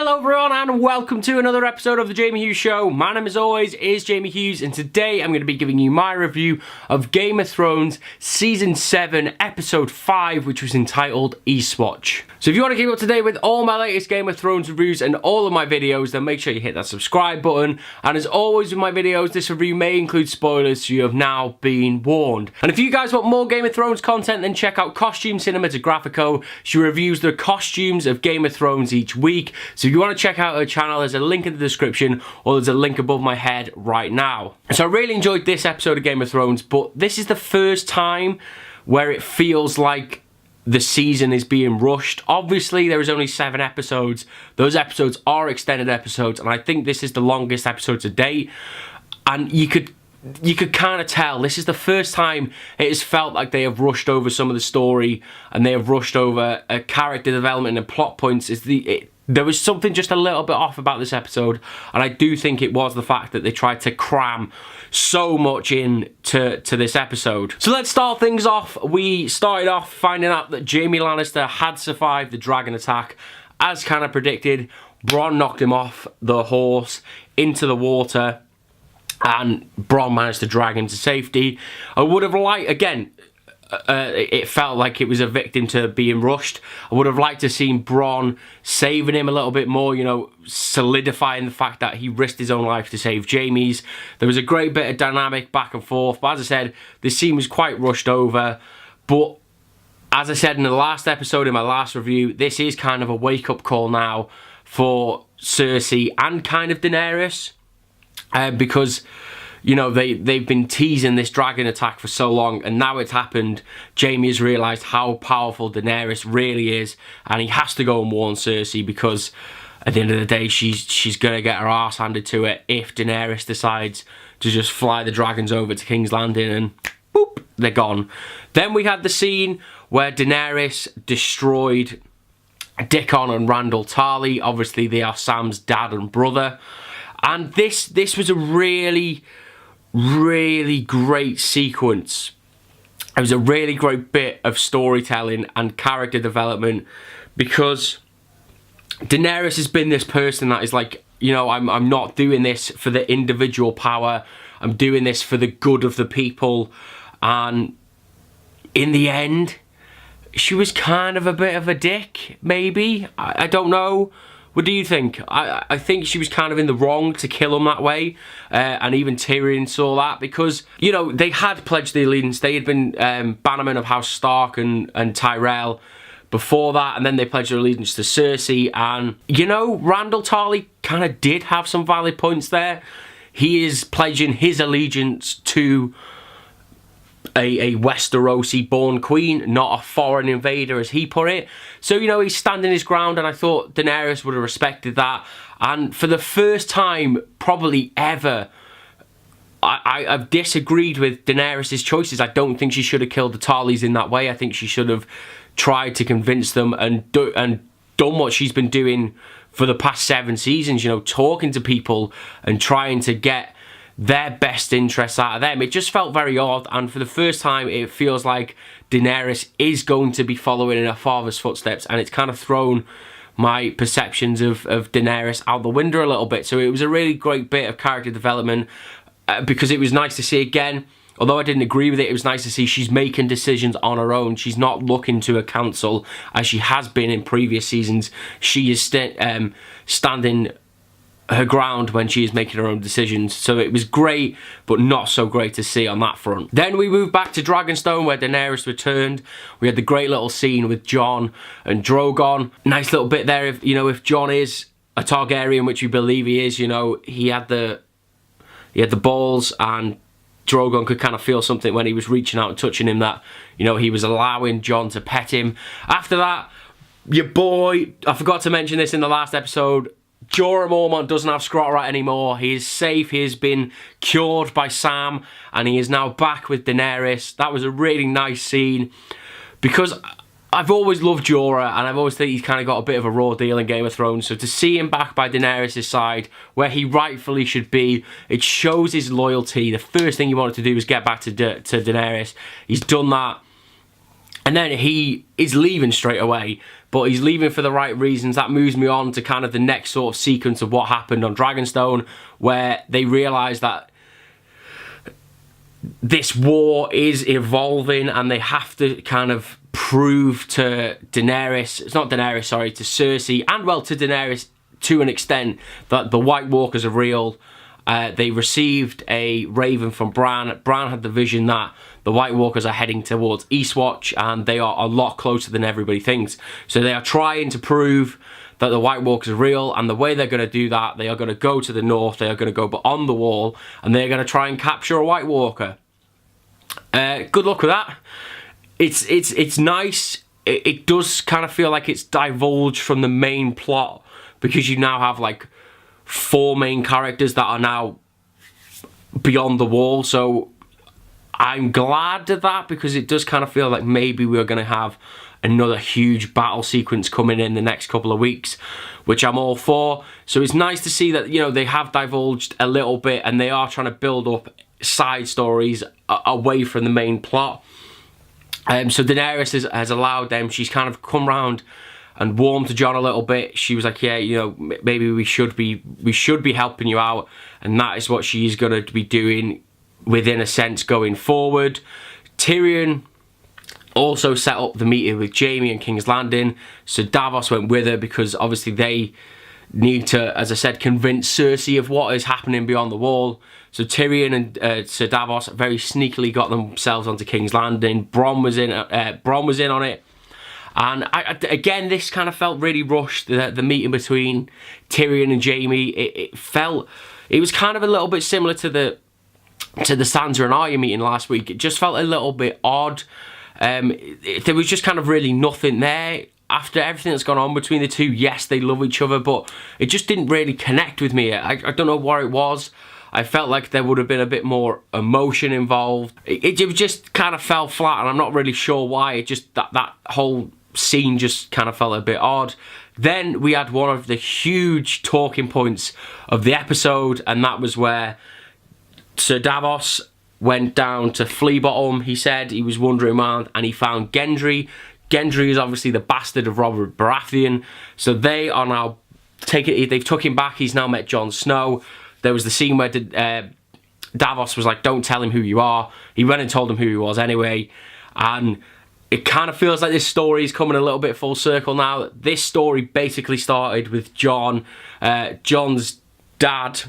Hello everyone and welcome to another episode of The Jamie Hughes Show. My name as always is Jamie Hughes and today I'm going to be giving you my review of Game of Thrones Season 7 Episode 5, which was entitled Eastwatch. So if you want to keep up to date with all my latest Game of Thrones reviews and all of my videos, then make sure you hit that subscribe button. And as always with my videos, this review may include spoilers, so you have now been warned. And if you guys want more Game of Thrones content, then check out Costume Cinematographico. She reviews the costumes of Game of Thrones each week. So if you want to check out her channel, there's a link in the description or there's a link above my head right now. So I really enjoyed this episode of Game of Thrones, but this is the first time where it feels like the season is being rushed. Obviously, there is only 7 episodes. Those episodes are extended episodes, and I think this is the longest episode to date. And you could kind of tell this is the first time it has felt like they have rushed over some of the story and they have rushed over character development and plot points. There was something just a little bit off about this episode, and I do think it was the fact that they tried to cram so much in to this episode. So let's start things off. We started off finding out that Jaime Lannister had survived the dragon attack. As kind of predicted, Bronn knocked him off the horse into the water, and Bronn managed to drag him to safety. I would have liked, again, it felt like it was a victim to being rushed. I would have liked to have seen Bronn saving him a little bit more, you know, solidifying the fact that he risked his own life to save Jaime's. There was a great bit of dynamic back and forth, but as I said, this scene was quite rushed over. But as I said in the last episode, in my last review, this is kind of a wake-up call now for Cersei and kind of Daenerys, because you know, they've been teasing this dragon attack for so long, and now it's happened. Jaime has realised how powerful Daenerys really is, and he has to go and warn Cersei, because at the end of the day, she's going to get her arse handed to her if Daenerys decides to just fly the dragons over to King's Landing and boop, they're gone. Then we had the scene where Daenerys destroyed Dickon and Randall Tarly. Obviously, they are Sam's dad and brother. And this was a really great sequence. It was a really great bit of storytelling and character development, because Daenerys has been this person that is like, you know, I'm not doing this for the individual power, I'm doing this for the good of the people. And in the end, she was kind of a bit of a dick, maybe. I don't know. What do you think? I think she was kind of in the wrong to kill him that way, and even Tyrion saw that, because, you know, they had pledged the allegiance. They had been bannermen of House Stark and Tyrell before that, and then they pledged their allegiance to Cersei. And, you know, Randall Tarly kind of did have some valid points there. He is pledging his allegiance to a Westerosi born queen, not a foreign invader, as he put it. So, you know, he's standing his ground, and I thought Daenerys would have respected that. And for the first time probably ever, I've disagreed with Daenerys' choices. I don't think she should have killed the Tarlys in that way. I think she should have tried to convince them and done what she's been doing for the past 7 seasons, you know, talking to people and trying to get their best interests out of them. It just felt very odd, and for the first time it feels like Daenerys is going to be following in her father's footsteps, and it's kind of thrown my perceptions of Daenerys out the window a little bit. So it was a really great bit of character development, because it was nice to see again, although I didn't agree with it, it was nice to see she's making decisions on her own. She's not looking to a council as she has been in previous seasons. She is standing her ground when she is making her own decisions. So it was great, but not so great to see on that front. Then we moved back to Dragonstone, where Daenerys returned. We had the great little scene with Jon and Drogon. Nice little bit there. If, you know, if Jon is a Targaryen, which we believe he is, you know, he had the balls, and Drogon could kind of feel something when he was reaching out and touching him, that, you know, he was allowing Jon to pet him. After that, your boy, I forgot to mention this in the last episode, Jorah Mormont doesn't have Scrotrat anymore. He is safe. He has been cured by Sam, and he is now back with Daenerys. That was a really nice scene, because I've always loved Jorah, and I've always think he's kind of got a bit of a raw deal in Game of Thrones. So to see him back by Daenerys' side, where he rightfully should be, it shows his loyalty. The first thing he wanted to do was get back to Daenerys. He's done that. And then he is leaving straight away, but he's leaving for the right reasons. That moves me on to kind of the next sort of sequence of what happened on Dragonstone, where they realise that this war is evolving and they have to kind of prove to Daenerys, it's not Daenerys, sorry, to Cersei, and well, to Daenerys to an extent, that the White Walkers are real. They received a raven from Bran. Bran had the vision that the White Walkers are heading towards Eastwatch, and they are a lot closer than everybody thinks. So they are trying to prove that the White Walkers are real, and the way they're going to do that, they are going to go to the north, they are going to go beyond the wall, and they're going to try and capture a White Walker. Good luck with that. It's nice. It does kind of feel like it's divulged from the main plot, because you now have like 4 main characters that are now beyond the wall. So I'm glad of that, because it does kind of feel like maybe we're going to have another huge battle sequence coming in the next couple of weeks, which I'm all for. So it's nice to see that, you know, they have divulged a little bit and they are trying to build up side stories away from the main plot. So Daenerys has allowed them, she's kind of come round and warmed to Jon a little bit. She was like, yeah, you know, maybe we should be helping you out, and that is what she's going to be doing within a sense going forward. Tyrion also set up the meeting with Jaime in King's Landing, so Davos went with her because obviously they need to, as I said, convince Cersei of what is happening beyond the wall. So Tyrion and Sir Davos very sneakily got themselves onto King's Landing. Bronn was in on it. And again, this kind of felt really rushed, the meeting between Tyrion and Jaime. It was kind of a little bit similar to the Sansa and Arya meeting last week. It just felt a little bit odd. There was just kind of really nothing there. After everything that's gone on between the two, yes, they love each other, but it just didn't really connect with me. I don't know what it was. I felt like there would have been a bit more emotion involved. It just kind of fell flat, and I'm not really sure why. It just, that whole scene just kind of felt a bit odd. Then we had one of the huge talking points of the episode, and that was where Sir Davos went down to Flea Bottom. He said he was wandering around and he found Gendry. Gendry is obviously the bastard of Robert Baratheon, so they are now they've took him back. He's now met Jon Snow. There was the scene where Davos was like, don't tell him who you are. He went and told him who he was anyway, and it kind of feels like this story is coming a little bit full circle now. This story basically started with Jon's dad,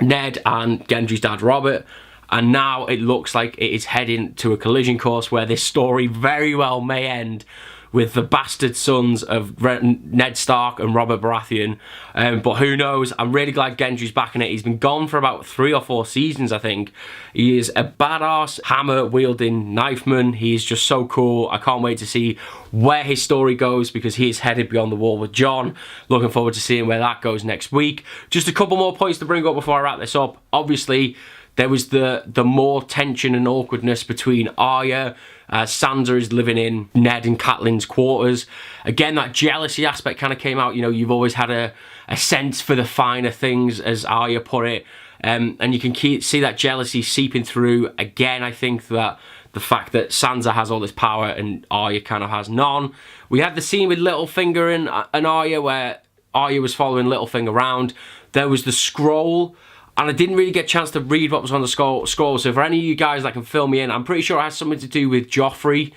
Ned, and Gendry's dad, Robert, and now it looks like it is heading to a collision course where this story very well may end with the bastard sons of Ned Stark and Robert Baratheon. But who knows? I'm really glad Gendry's back in it. He's been gone for about 3 or 4 seasons, I think. He is a badass hammer-wielding knifeman. He is just so cool. I can't wait to see where his story goes, because he is headed beyond the wall with Jon. Looking forward to seeing where that goes next week. Just a couple more points to bring up before I wrap this up. Obviously, there was the more tension and awkwardness between Arya. Sansa is living in Ned and Catelyn's quarters. Again, that jealousy aspect kind of came out. You know, you've always had a sense for the finer things, as Arya put it. And you can see that jealousy seeping through. Again, I think that the fact that Sansa has all this power and Arya kind of has none. We had the scene with Littlefinger and Arya, where Arya was following Littlefinger around. There was the scroll, and I didn't really get a chance to read what was on the scroll, so for any of you guys that can fill me in, I'm pretty sure it has something to do with Joffrey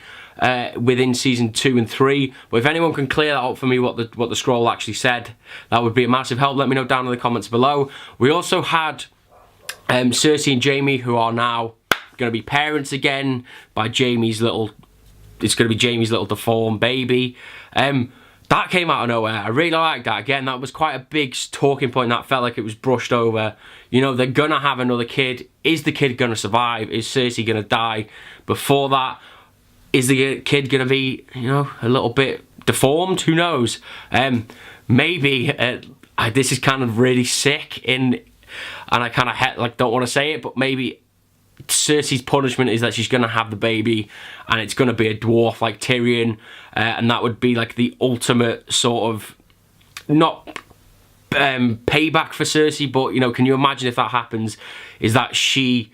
within season 2 and 3. But if anyone can clear that up for me, what the scroll actually said, that would be a massive help. Let me know down in the comments below. We also had Cersei and Jaime, who are now going to be parents again by it's going to be Jaime's little deformed baby. That came out of nowhere. I really liked that. Again, that was quite a big talking point. That felt like it was brushed over. You know, they're going to have another kid. Is the kid going to survive? Is Cersei going to die before that? Is the kid going to be, you know, a little bit deformed? Who knows? Maybe this is kind of really sick, and I kind of don't want to say it, but maybe Cersei's punishment is that she's going to have the baby, and it's going to be a dwarf like Tyrion, and that would be like the ultimate sort of, not payback for Cersei, but, you know, can you imagine if that happens, is that she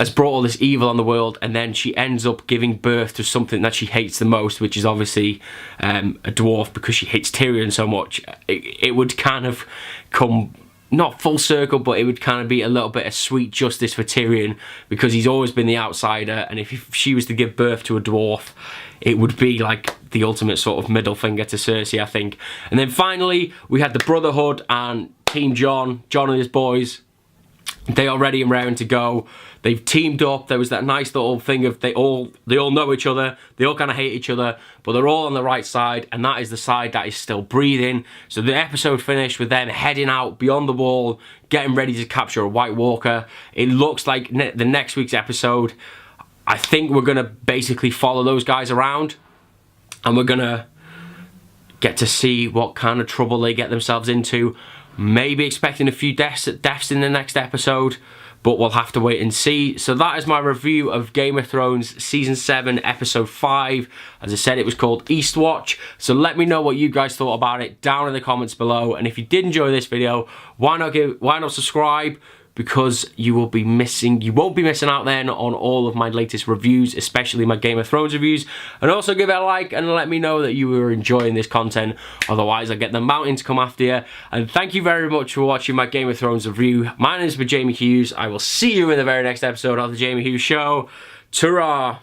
has brought all this evil on the world, and then she ends up giving birth to something that she hates the most, which is obviously a dwarf, because she hates Tyrion so much. It would kind of come, not full circle, but it would kind of be a little bit of sweet justice for Tyrion, because he's always been the outsider, and if she was to give birth to a dwarf, it would be like the ultimate sort of middle finger to Cersei, I think. And then finally, we had the Brotherhood and Team Jon and his boys. They are ready and raring to go. They've teamed up. There was that nice little thing of they all know each other. They all kind of hate each other, but they're all on the right side, and that is the side that is still breathing. So the episode finished with them heading out beyond the wall, getting ready to capture a White Walker. It looks like the next week's episode, I think we're going to basically follow those guys around, and we're going to get to see what kind of trouble they get themselves into. Maybe expecting a few deaths in the next episode, but we'll have to wait and see. So that is my review of Game of Thrones Season 7, Episode 5. As I said, it was called Eastwatch. So let me know what you guys thought about it down in the comments below. And if you did enjoy this video, why not subscribe? Because you won't be missing out then on all of my latest reviews, especially my Game of Thrones reviews. And also give it a like and let me know that you were enjoying this content. Otherwise, I'll get the mountain to come after you. And thank you very much for watching my Game of Thrones review. My name is Jamie Hughes. I will see you in the very next episode of The Jamie Hughes Show. Ta-ra!